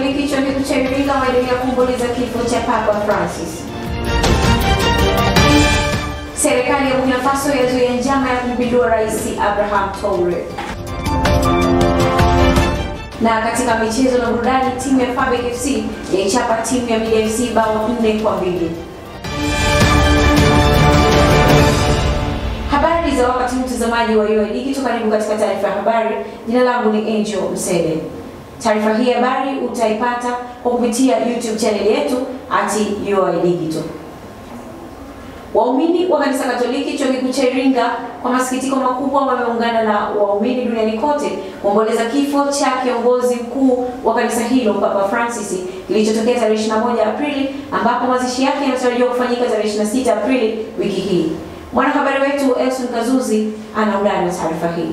Katoliki chuo kikuu cha Iringa waendelea kuomboleza kifo cha Papa Francis. Serikali ya Burkina Faso yazuia njama ya kumpindua Rais Abraham Traore. Na katika michezo na burudani, timu ya Fabek FC yaichapa timu ya Midi FC bao 4-2. Habari za wakati mtazamaji wa UoI Digital, karibu katika taarifa ya habari. Jina langu ni Angel Msele. Taarifa hii ya habari utaipata kwa kupitia YouTube channel yetu @UoI Digital. Waumini wa kanisa Katoliki chuo kikuu cha Iringa kwa masikitiko makubwa wameungana na waumini duniani kote kuomboleza kifo cha kiongozi mkuu wa kanisa hilo Papa Francis kilichotokea tarehe 21 Aprili, ambapo mazishi yake yanatarajiwa kufanyika tarehe 26 Aprili wiki hii. Mwanahabari wetu Elson Kazuzi anaundani na taarifa hii.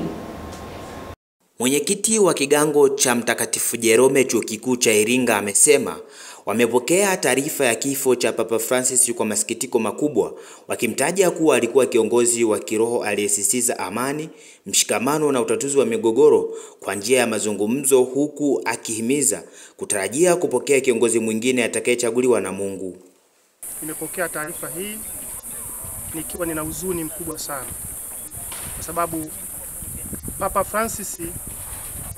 Mwenyekiti wa kigango cha Mtakatifu Jerome chuo kikuu cha Iringa amesema wamepokea taarifa ya kifo cha Papa Francis kwa masikitiko makubwa, wakimtaja kuwa alikuwa kiongozi wa kiroho aliyesisitiza amani, mshikamano na utatuzi wa migogoro kwa njia ya mazungumzo, huku akihimiza kutarajia kupokea kiongozi mwingine atakayechaguliwa na Mungu. Nimepokea taarifa hii nikiwa nina huzuni mkubwa sana, kwa sababu Papa Francis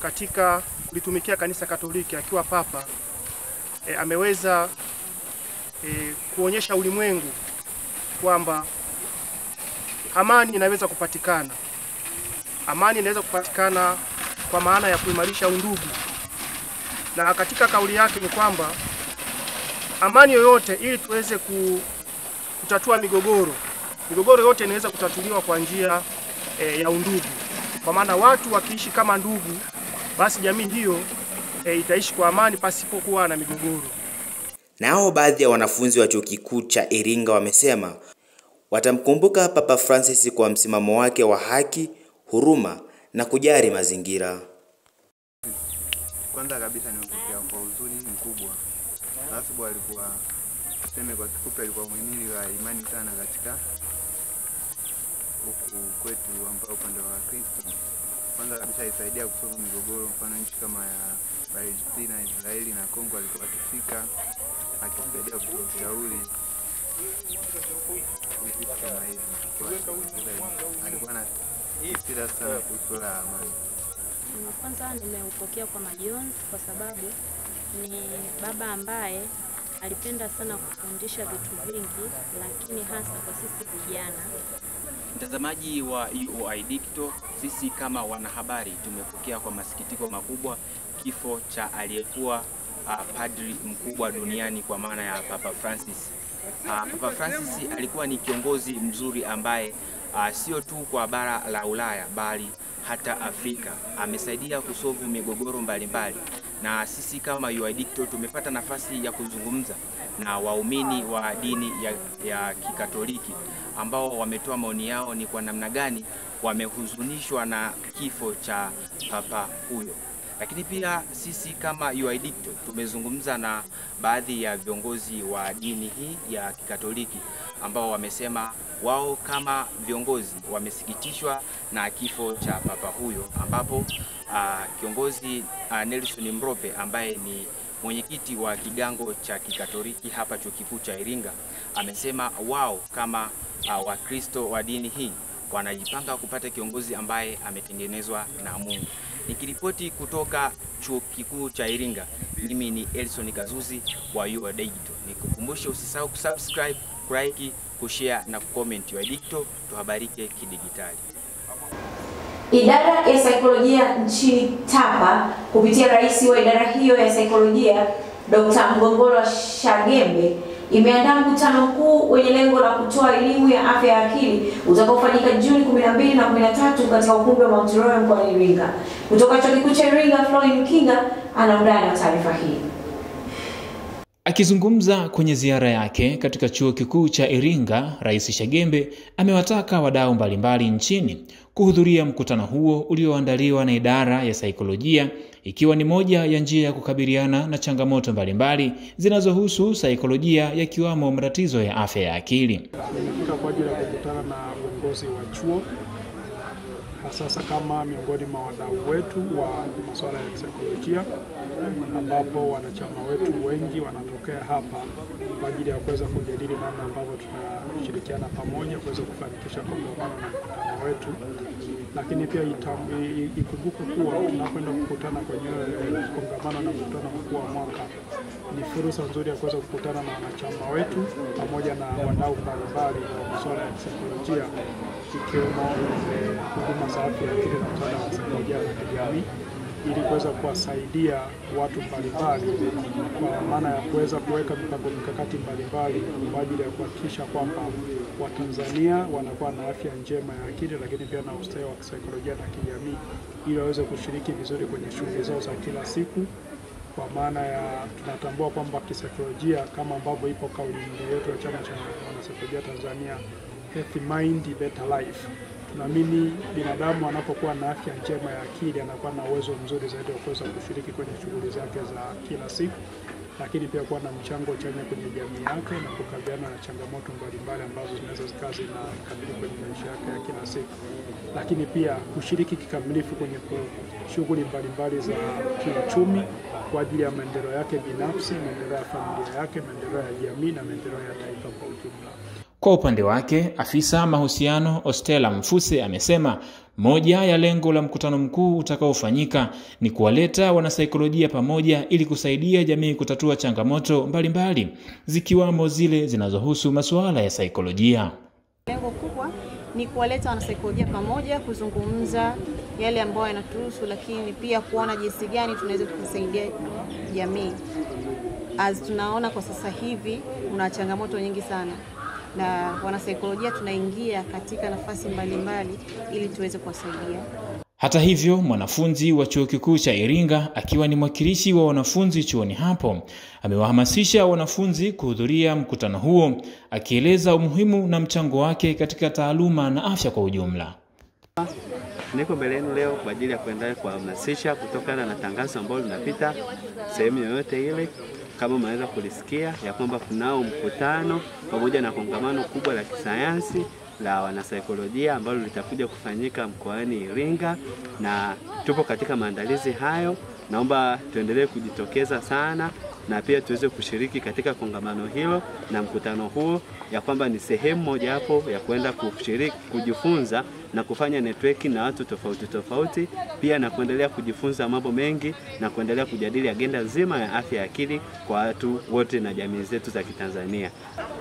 katika kulitumikia kanisa Katoliki akiwa papa ameweza kuonyesha ulimwengu kwamba amani inaweza kupatikana. Amani inaweza kupatikana kwa maana ya kuimarisha undugu. Na katika kauli yake ni kwamba amani yoyote, ili tuweze kutatua migogoro yote inaweza kutatuliwa kwa njia ya undugu. Kwa maana watu wakiishi kama ndugu, basi jamii hiyo itaishi kwa amani pasipokuwa na migogoro. Nao baadhi ya wanafunzi wa chuo kikuu cha Iringa wamesema watamkumbuka Papa Francis kwa msimamo wake wa haki, huruma na kujali mazingira. Kwanza kabisa nimepokea kwa huzuni mkubwa, sababu alikuwa tuseme kwa kifupi alikuwa muhimili wa imani sana katika huku kwetu ambao upande wa Kristo. Kwanza kabisa alisaidia kusolve migogoro, mfano nchi kama ya Palestina, Israeli na Kongo alikuwa akifika akisaidia kutoa ushauri kama hivi. Alikuwa na sira sana kuhusu amani. Kwanza nimeupokea kwa majonzi kwa sababu ni baba ambaye alipenda sana kufundisha vitu vingi, lakini hasa kwa sisi vijana. Mtazamaji wa UoI Digital, sisi kama wanahabari tumepokea kwa masikitiko makubwa kifo cha aliyekuwa padri mkubwa duniani kwa maana ya Papa Francis. Papa Francis alikuwa ni kiongozi mzuri ambaye sio tu kwa bara la Ulaya bali hata Afrika. Amesaidia kusolve migogoro mbalimbali, na sisi kama UoI Digital tumepata nafasi ya kuzungumza na waumini wa dini ya Kikatoliki ambao wametoa maoni yao ni kwa namna gani wamehuzunishwa na kifo cha papa huyo. Lakini pia sisi kama UoI Digital tumezungumza na baadhi ya viongozi wa dini hii ya Kikatoliki ambao wamesema wao kama viongozi wamesikitishwa na kifo cha papa huyo, ambapo kiongozi Nelson Mrope ambaye ni mwenyekiti wa kigango cha Kikatoliki hapa chuo kikuu cha Iringa amesema wao kama Wakristo wa dini hii wanajipanga kupata kiongozi ambaye ametengenezwa na Mungu. Nikiripoti kutoka chuo kikuu cha Iringa, mimi ni Elson Kazuzi wa UoI Digital. Nikukumbushe usisahau kusubscribe, kulike, kushare na kucomment. UoI Digital, tuhabarike kidigitali. Idara ya saikolojia nchini TAPA kupitia rais wa idara hiyo ya saikolojia Dr. Mgongolo Shagembe imeandaa mkutano mkuu wenye lengo la kutoa elimu ya afya ya akili utakaofanyika Juni 12 na 13 katika ukumbi wa Mount Royal mkoani Iringa. Kutoka chuo kikuu cha Iringa, Florence Kinga anaundani na taarifa hii. Akizungumza kwenye ziara yake katika chuo kikuu cha Iringa, Rais Shagembe amewataka wadau mbalimbali nchini kuhudhuria mkutano huo ulioandaliwa na idara ya saikolojia, ikiwa ni moja ya njia ya kukabiliana na changamoto mbalimbali zinazohusu saikolojia, yakiwamo matatizo ya afya ya akili. Nimefika kwa ajili ya kukutana na uongozi wa chuo sasa kama miongoni mwa wadau wetu wa masuala ya kisaikolojia, ambapo wanachama wetu wengi wanatokea hapa kwa ajili ya kuweza kujadili namna ambavyo tutashirikiana pamoja kuweza kufanikisha kongamano na mkutano wetu. Lakini pia ikumbuke kuwa tunapoenda kukutana kwenye kongamano na mkutano mkuu wa mwaka, ni fursa nzuri ya kuweza kukutana na wanachama wetu pamoja na wadau mbalimbali wa masuala ya kisaikolojia, ikiwemo huduma za afya ya akili na msaada wa kisaikolojia na kijamii, ili kuweza kuwasaidia watu mbalimbali kwa maana ya kuweza kuweka mipango mikakati mbalimbali kwa ajili ya kuhakikisha kwamba Watanzania wanakuwa na afya njema ya akili, lakini pia na ustawi wa kisaikolojia na kijamii, ili waweze kushiriki vizuri kwenye shughuli zao za kila siku. Kwa maana ya tunatambua kwamba kisaikolojia, kama ambavyo ipo kauli mbiu yetu ya Chama cha Wanasaikolojia Tanzania, Healthy Mind Better Life, tunaamini binadamu anapokuwa na afya njema ya akili anakuwa na uwezo mzuri zaidi wa kuweza kushiriki kwenye shughuli zake za kila siku, lakini pia kuwa na mchango chanya kwenye jamii yake na kukabiliana na changamoto mbalimbali ambazo zinaweza zikawa zinakabili kwenye maisha yake ya kila siku, lakini pia kushiriki kikamilifu kwenye shughuli mbalimbali za kiuchumi kwa ajili ya maendeleo yake binafsi, maendeleo ya familia yake, maendeleo ya jamii na maendeleo ya taifa kwa ujumla. Kwa upande wake, afisa mahusiano Ostella Mfuse amesema moja ya lengo la mkutano mkuu utakaofanyika ni kuwaleta wanasaikolojia pamoja ili kusaidia jamii kutatua changamoto mbalimbali zikiwamo zile zinazohusu masuala ya saikolojia. Lengo kubwa ni kuwaleta wanasaikolojia pamoja, kuzungumza yale ambayo yanatuhusu, lakini pia kuona jinsi gani tunaweza kusaidia jamii. Tunaona kwa sasa hivi kuna changamoto nyingi sana, na wanasaikolojia tunaingia katika nafasi mbalimbali ili tuweze kuwasaidia. Hata hivyo, mwanafunzi wa Chuo Kikuu cha Iringa akiwa ni mwakilishi wa wanafunzi chuoni hapo, amewahamasisha wanafunzi kuhudhuria mkutano huo, akieleza umuhimu na mchango wake katika taaluma na afya kwa ujumla. Niko mbele yenu leo kwa ajili ya kuendelea kuhamasisha kutokana na tangazo ambalo linapita sehemu yoyote ile, kama mnaweza kulisikia, ya kwamba kunao mkutano pamoja na kongamano kubwa la kisayansi la wanasaikolojia ambalo litakuja kufanyika mkoani Iringa, na tupo katika maandalizi hayo. Naomba tuendelee kujitokeza sana na pia tuweze kushiriki katika kongamano hilo na mkutano huo, ya kwamba ni sehemu moja hapo ya kwenda kushiriki, kujifunza na kufanya networking na watu tofauti tofauti, pia na kuendelea kujifunza mambo mengi na kuendelea kujadili agenda nzima ya afya ya akili kwa watu wote na jamii zetu za Kitanzania.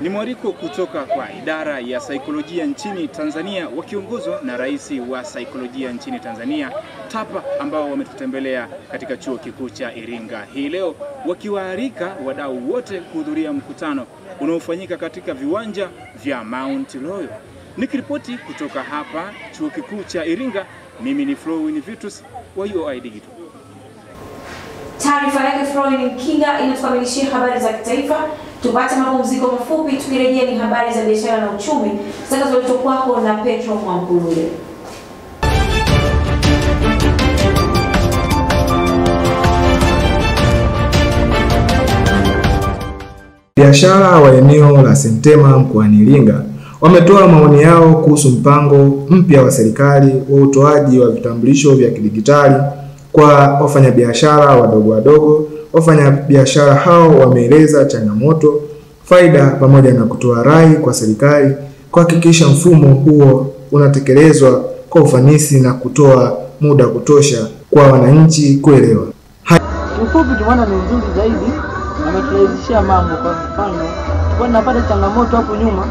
Ni mwaliko kutoka kwa idara ya saikolojia nchini Tanzania wakiongozwa na rais wa saikolojia nchini Tanzania TAPA, ambao wametutembelea katika Chuo Kikuu cha Iringa hii leo, wakiwaalika wadau wote kuhudhuria mkutano unaofanyika katika viwanja vya Mount Royal. Nikiripoti kutoka hapa Chuo Kikuu cha Iringa, mimi ni Flowin Vitus wa UoI Digital. Taarifa yake Flowin Kinga inatukamilishia habari za kitaifa. Tupate mapumziko mafupi, tukirejea ni habari za biashara na uchumi zitakazoletwa kwako na Petro Mwambulule. Biashara wa eneo la Sentema mkoani Iringa wametoa maoni yao kuhusu mpango mpya wa serikali wa utoaji wa vitambulisho vya kidijitali kwa wafanyabiashara wadogo wadogo. Wafanyabiashara hao wameeleza changamoto, faida pamoja na kutoa rai kwa serikali kuhakikisha mfumo huo unatekelezwa kwa ufanisi na kutoa muda kutosha kwa wananchi kuelewa. Ufupi tumeona ni nzuri zaidi, ameturahisishia mambo. Kwa mfano, tulikuwa tunapata changamoto hapo nyuma,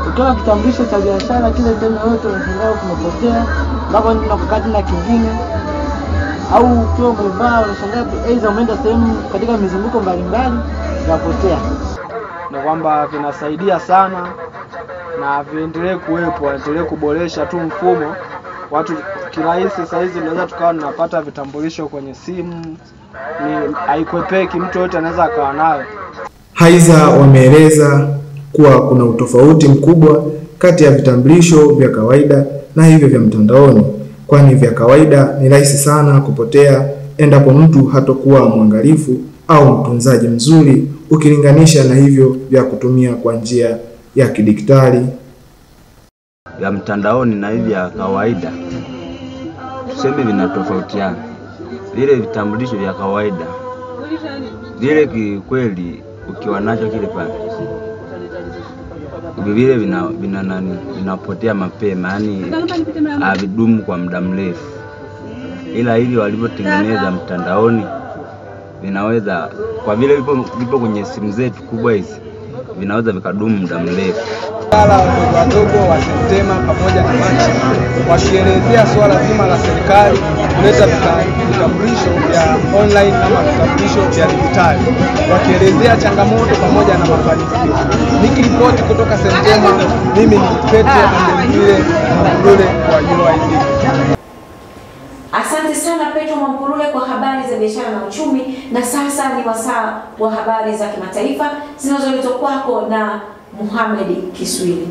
ukiwa kitambulisho cha biashara kile sehemu yote unashangaa kumepotea, baba tunakukata na kingine, au ukiwa umevaa unashangaa aidha umeenda sehemu katika mizunguko mbalimbali unapotea. Na kwamba vinasaidia sana na viendelee kuwepo, waendelee kuboresha tu mfumo. Watu kirahisi sasa hizi tunaweza tukawa tunapata vitambulisho kwenye simu, ni haikwepeki, mtu yote anaweza akawa nayo. Aidha, wameeleza kuwa kuna utofauti mkubwa kati ya vitambulisho vya kawaida na hivyo vya mtandaoni, kwani vya kawaida ni rahisi sana kupotea endapo mtu hatakuwa mwangalifu au mtunzaji mzuri ukilinganisha na hivyo vya kutumia kwa njia ya kidijitali. Vya mtandaoni na hivi vya kawaida tuseme vinatofautiana. Vile vitambulisho vya kawaida vile kikweli ukiwa nacho kile pale vile vinapotea mapema, yani havidumu kwa muda mrefu. Ila hivi walivyotengeneza mtandaoni vinaweza, kwa vile vipo kwenye simu zetu kubwa hizi, vinaweza vikadumu muda mrefu. Wadogo wa Sentema pamoja na Machi wakielezea swala zima la serikali kuleta vitambulisho vya online kama vitambulisho vya digitali, wakielezea changamoto pamoja na mafanikio. Nikiripoti kutoka Sentema, mimi ni Petro Mwambulule wa UoI. Asante sana Petro Mwambulule kwa habari za biashara na uchumi, na sasa ni wasaa wa habari za kimataifa zinazoletwa kwako na Mohamed Kiswili.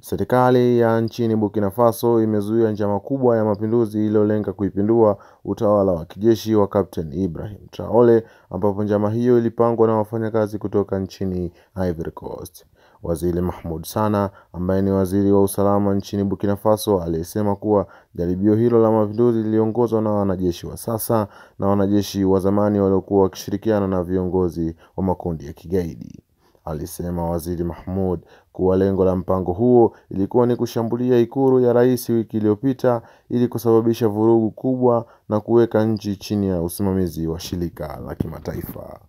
Serikali ya nchini Burkina Faso imezuia njama kubwa ya mapinduzi iliyolenga kuipindua utawala wa kijeshi wa Captain Ibrahim Traore, ambapo njama hiyo ilipangwa na wafanyakazi kutoka nchini Ivory Coast. Waziri Mahmoud Sana, ambaye ni waziri wa usalama nchini Burkina Faso, alisema kuwa jaribio hilo la mapinduzi liliongozwa na wanajeshi wa sasa na wanajeshi wa zamani waliokuwa wakishirikiana na viongozi wa makundi ya kigaidi. Alisema Waziri Mahmoud kuwa lengo la mpango huo ilikuwa ni kushambulia ikulu ya rais wiki iliyopita ili kusababisha vurugu kubwa na kuweka nchi chini ya usimamizi wa shirika la kimataifa.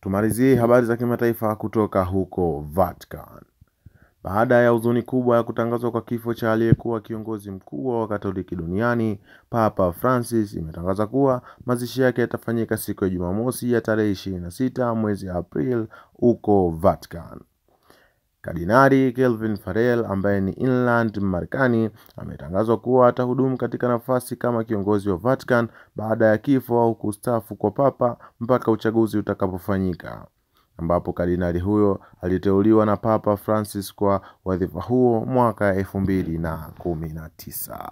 Tumalizie habari za kimataifa kutoka huko Vatican. Baada ya huzuni kubwa ya kutangazwa kwa kifo cha aliyekuwa kiongozi mkuu wa Katoliki duniani, Papa Francis imetangaza kuwa mazishi yake yatafanyika siku ya Jumamosi ya tarehe 26 mwezi April huko Vatican. Kardinali Kelvin Farrell, ambaye ni inland Marekani, ametangazwa kuwa atahudumu katika nafasi kama kiongozi wa Vatican baada ya kifo au kustaafu kwa Papa mpaka uchaguzi utakapofanyika, ambapo kardinali huyo aliteuliwa na Papa Francis kwa wadhifa huo mwaka 2019.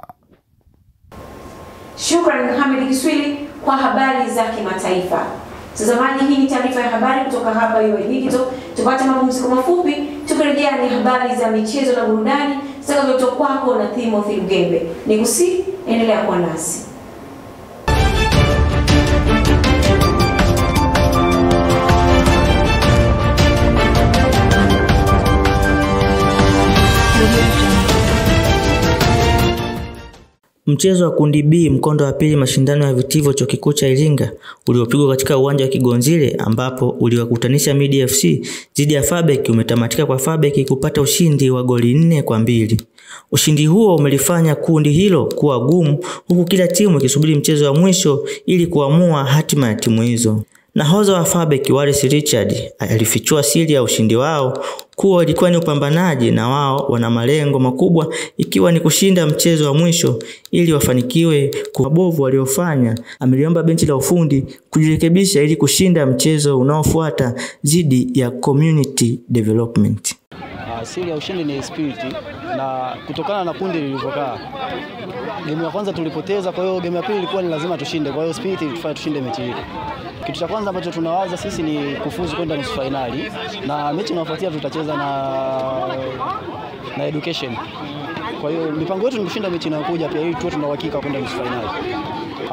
Shukrani Mohamed Kiswili kwa habari za kimataifa. Mtazamaji, hii ni taarifa ya habari kutoka hapa UoI Digital. Tupate mapumziko mafupi, tukirejea ni habari za michezo na burudani zitakazoletwa kwako na Timothy Lugembe. Nikusi, endelea kuwa nasi. Mchezo wa kundi B mkondo wa pili mashindano ya vitivo chuo kikuu cha Iringa uliopigwa katika uwanja wa Kigonzile, ambapo uliwakutanisha Midi FC dhidi ya Fabek umetamatika kwa Fabek kupata ushindi wa goli 4-2. Ushindi huo umelifanya kundi hilo kuwa gumu, huku kila timu ikisubiri mchezo wa mwisho ili kuamua hatima ya timu hizo. Nahodha wa Fabek Wallace Richard alifichua siri ya ushindi wao kuwa ilikuwa ni upambanaji, na wao wana malengo makubwa ikiwa ni kushinda mchezo wa mwisho ili wafanikiwe. Kwa mabovu waliofanya, ameliomba benchi la ufundi kujirekebisha ili kushinda mchezo unaofuata dhidi ya Community Development. Siri ya ushindi ni spirit, na kutokana na kundi lilivyokaa. Game ya kwanza tulipoteza, kwa hiyo game ya pili ilikuwa ni lazima tushinde, kwa hiyo spirit ilitufanya tushinde mechi ile. Kitu cha kwanza ambacho tunawaza sisi ni kufuzu kwenda nusu finali, na mechi inayofuatia tutacheza na Education. Kwa hiyo mipango yetu ni kushinda mechi inayokuja pia ili tuwe tuna uhakika kwenda nusu finali.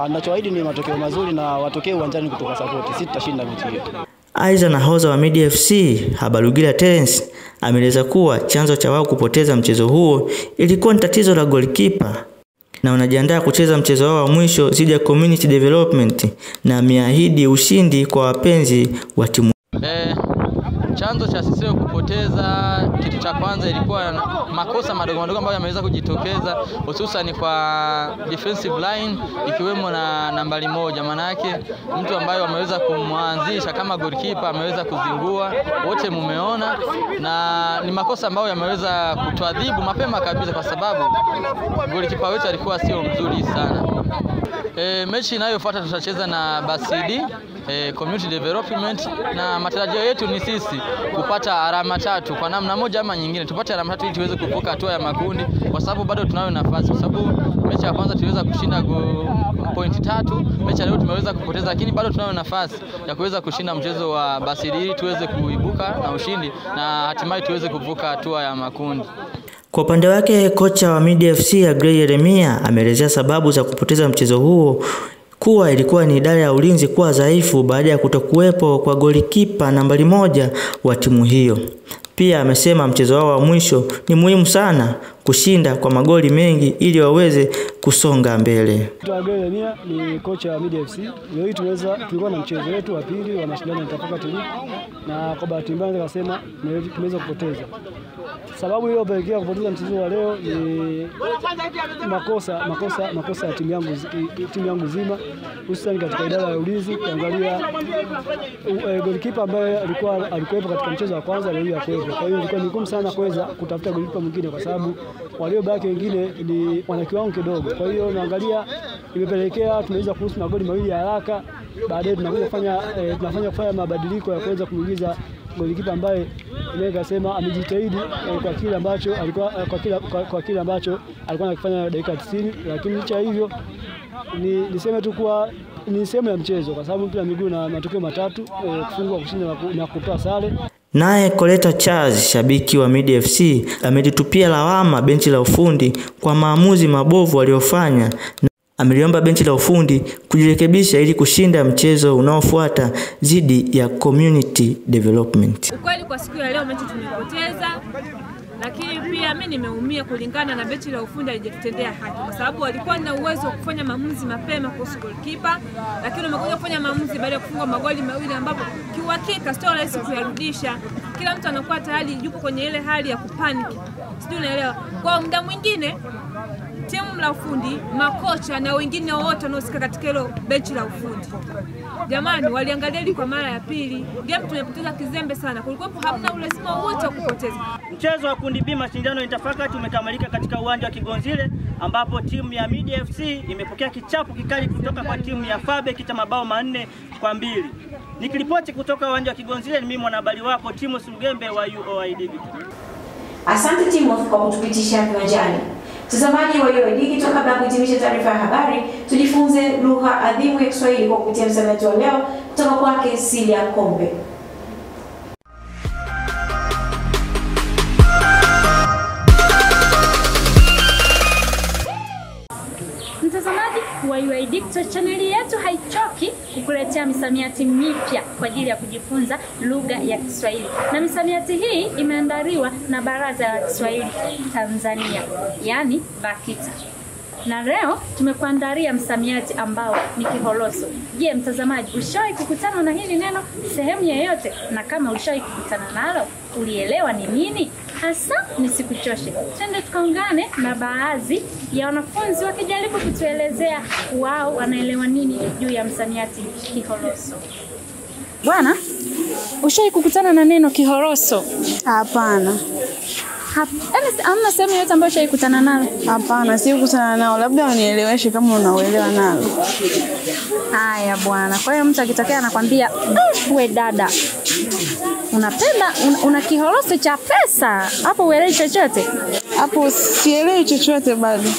Ninachoahidi ni matokeo mazuri na watokee uwanjani kutoka support. Sisi tutashinda mechi hiyo. Aiza nahodha wa Midi FC Habarugira Terence ameeleza kuwa chanzo cha wao kupoteza mchezo huo ilikuwa ni tatizo la goalkeeper, na wanajiandaa kucheza mchezo wao wa mwisho dhidi ya Community Development, na ameahidi ushindi kwa wapenzi wa timu. Chanzo cha sisi kupoteza, kitu cha kwanza ilikuwa makosa madogo madogo ambayo yameweza kujitokeza, hususan kwa defensive line ikiwemo na nambari 1. Maana yake mtu ambaye ameweza kumwanzisha kama goalkeeper ameweza kuzingua, wote mumeona, na ni makosa ambayo yameweza kutuadhibu mapema kabisa, kwa sababu goalkeeper wetu alikuwa sio mzuri sana. Mechi inayofuata tutacheza na Basidi Community Development, na matarajio yetu ni sisi kupata alama 3 kwa namna moja ama nyingine. Tupate alama 3 ili tuweze kuvuka hatua ya makundi, kwa sababu bado tunayo nafasi, kwa sababu mechi ya kwanza tuliweza kushinda point 3, mechi leo tumeweza kupoteza, lakini bado tunayo nafasi ya kuweza kushinda mchezo wa Basidi ili tuweze kuibuka na ushindi na hatimaye tuweze kuvuka hatua ya makundi. Kwa upande wake kocha wa Midi FC Agrey Yeremia ameelezea sababu za kupoteza mchezo huo kuwa ilikuwa ni idara ya ulinzi kuwa dhaifu baada ya kutokuwepo kwa golikipa nambari 1 wa timu hiyo. Pia amesema mchezo wao wa mwisho ni muhimu sana kushinda kwa magoli mengi ili waweze kusonga mbele. Agrey Yeremia ni kocha wa Midi FC. Leo hii tulikuwa na mchezo wetu wa pili wa mashindano ya Tafakati League na kwa bahati mbaya nikasema tumeweza kupoteza. Sababu iliyopelekea kupoteza mchezo wa leo ni makosa ya timu yangu zima, hususan katika idara ya ulinzi. Ukiangalia golikipa ambaye alikuwepo katika mchezo wa kwanza leo hakuwepo. Kwa hiyo ilikuwa ni ngumu sana kuweza kutafuta golikipa mwingine kwa sababu waliobaki wengine ni wana kiwango kidogo. Kwa hiyo naangalia imepelekea tunaweza kuhusu magoli mawili ya haraka, baadaye tunakuja kufanya mabadiliko ya kuweza kuingiza golikipa ambaye naweza kusema amejitahidi kwa kile ambacho alikuwa anakifanya dakika 90, lakini licha hivyo niseme tu kuwa ni sehemu ya mchezo kwa sababu mpira miguu na matokeo matatu, kufungwa, kushinda na kutoa sare. Naye Koleta Charles, shabiki wa Midi FC, amelitupia lawama benchi la ufundi kwa maamuzi mabovu waliofanya. Ameliomba benchi la ufundi kujirekebisha ili kushinda mchezo unaofuata dhidi ya Community Development. Ukweli kwa siku ya leo mechi tumepoteza, lakini pia mimi nimeumia kulingana na benchi la ufundi alijitendea haki kwa sababu walikuwa na uwezo wa kufanya maamuzi mapema kuhusu goalkeeper, lakini wamekuja kufanya maamuzi baada ya kufunga magoli mawili ambapo kiuhakika sio rahisi kuyarudisha. Kila mtu anakuwa tayari yupo kwenye ile hali ya kupanic. Sijui unaelewa. Kwa muda mwingine timu la ufundi, makocha na wengine wote wanaohusika katika hilo benchi la ufundi, jamani, waliangalia hili kwa mara ya pili. Game tumepoteza kizembe sana. Kulikuwa hamna ulazima wote wa kupoteza. Mchezo wa kundi B mashindano ya Tafakati umekamilika katika uwanja wa Kigonzile ambapo timu ya Midi FC imepokea kichapo kikali kutoka kwa timu ya Fabek cha mabao 4-2. Nikiripoti kutoka uwanja wa Kigonzile, ni mimi mwanahabari wako Timothy Lugembe wa UoI Digital. Asante Timothy kwa kutupitisha viwanjani. Mtazamaji wa UoI Digital, kabla ya kuhitimisha taarifa ya habari, tujifunze lugha adhimu ya Kiswahili kwa kupitia msamiati wa leo kutoka kwake Silia Kombe. Mtazamaji wa UoI Digital, channel yetu haichoki kukuletea misamiati mipya kwa ajili ya kujifunza lugha ya Kiswahili. Na misamiati hii imeandaliwa na Baraza la Kiswahili Tanzania, yani BAKITA. Na leo tumekuandalia msamiati ambao ni kiholoso. Je, mtazamaji, ushawahi kukutana na hili neno sehemu yoyote? Na kama ushawahi kukutana nalo, ulielewa ni nini? Hasa nisikuchoshe, twende tukaungane na baadhi ya wanafunzi wakijaribu kutuelezea wao wanaelewa nini juu ya msamiati kiholoso. Bwana, ushawahi kukutana na neno kiholoso? Hapana. Hamna sehemu yoyote ambayo ushawahi kukutana nalo? Hapana, si kukutana nao. Labda unieleweshe kama unaelewa nalo. Haya bwana, kwa hiyo mtu akitokea anakuambia, "We dada, una kiholoso cha pesa." Hapo uelewi chochote? Hapo sielewi chochote bado.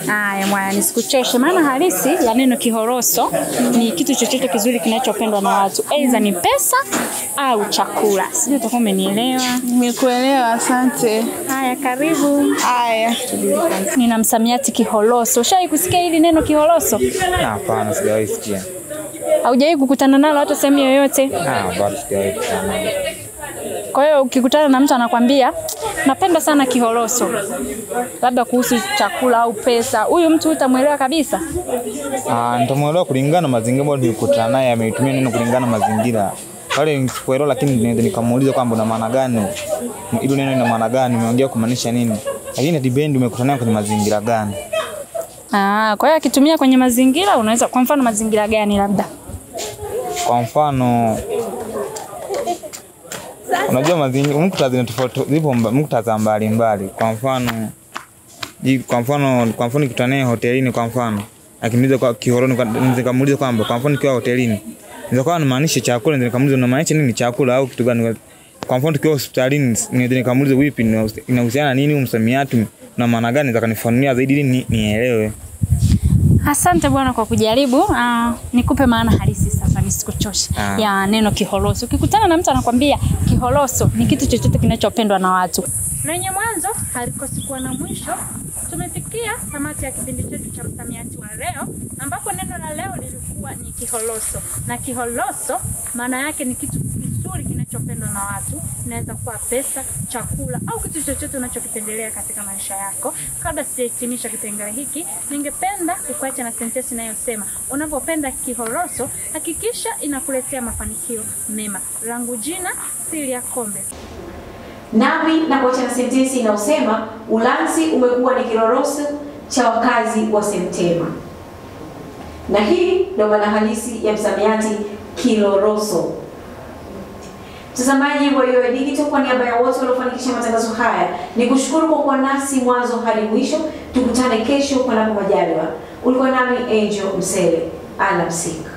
Haya mwana, nisikuchoshe, maana halisi la neno kiholoso ni kitu chochote kizuri kinachopendwa na watu. Aidha ni pesa au chakula. Sijui utakuwa umenielewa. Nimekuelewa, asante. Haya, karibu. Haya. Nina msamiati kiholoso. Ushawahi kusikia hili neno kiholoso? Hapana, sijawahi sikia. Haujawahi kukutana nalo hata sehemu yoyote? Bado sijawahi kukutana nalo. Kwa hiyo ukikutana na mtu anakuambia, "Napenda sana kiholoso," labda kuhusu chakula au pesa, huyu mtu utamuelewa kabisa? Nitamuelewa kulingana na mazingira ambayo nilikutana naye, ameitumia neno kulingana na mazingira. Pale nisikuelewa, lakini ninaweza nikamuuliza kwamba una maana gani? Hilo neno lina maana gani? Umeongea kumaanisha nini? Lakini depend umekutana naye kwenye mazingira gani. Kwa hiyo akitumia kwenye mazingira, unaweza kwa mfano mazingira gani labda? Kwa mfano, unajua mazingira muktadha ni tofauti, zipo muktadha mbalimbali. Kwa mfano nikutana naye hotelini, kwa mfano akiniuliza kwa kihoroni, nikamuuliza kwamba kwa mfano nikiwa hotelini nilikuwa namaanisha chakula, nikamuuliza unamaanisha nini chakula au kitu gani. Kwa mfano tukiwa hospitalini nikamuuliza vipi, inahusiana nini msamiati na maana gani, zakanifanulia zaidi ili nielewe. Asante bwana kwa kujaribu. Nikupe maana halisi sasa nisikuchoshe ya neno kiholoso. Ukikutana na mtu anakuambia kiholoso ni kitu chochote kinachopendwa na watu. Lenye mwanzo halikosi kuwa na mwisho. Tumefikia tamati ya kipindi chetu cha msamiati wa leo, ambapo neno la leo lilikuwa ni kiholoso. Na kiholoso maana yake ni kitu kizuri kinachopendwa na watu. Inaweza kuwa pesa, chakula au kitu chochote unachokipendelea katika maisha yako. Kabla sijahitimisha kipengele hiki, ningependa kukuacha na sentensi inayosema unapopenda kiholoso hakikisha inakuletea mafanikio mema. Langu jina Silia Kombe. Nami na kuacha na sentensi inayosema Ulanzi umekuwa ni kiloroso cha wakazi wa Sentema. Na hii ndio maana halisi ya msamiati kiloroso. Mtazamaji wa UoI Digital, kwa niaba ya wote waliofanikisha matangazo haya, ni kushukuru kwa kuwa nasi mwanzo hadi mwisho. Tukutane kesho panapo majaliwa. Ulikuwa nami Angel Msele. Alamsika.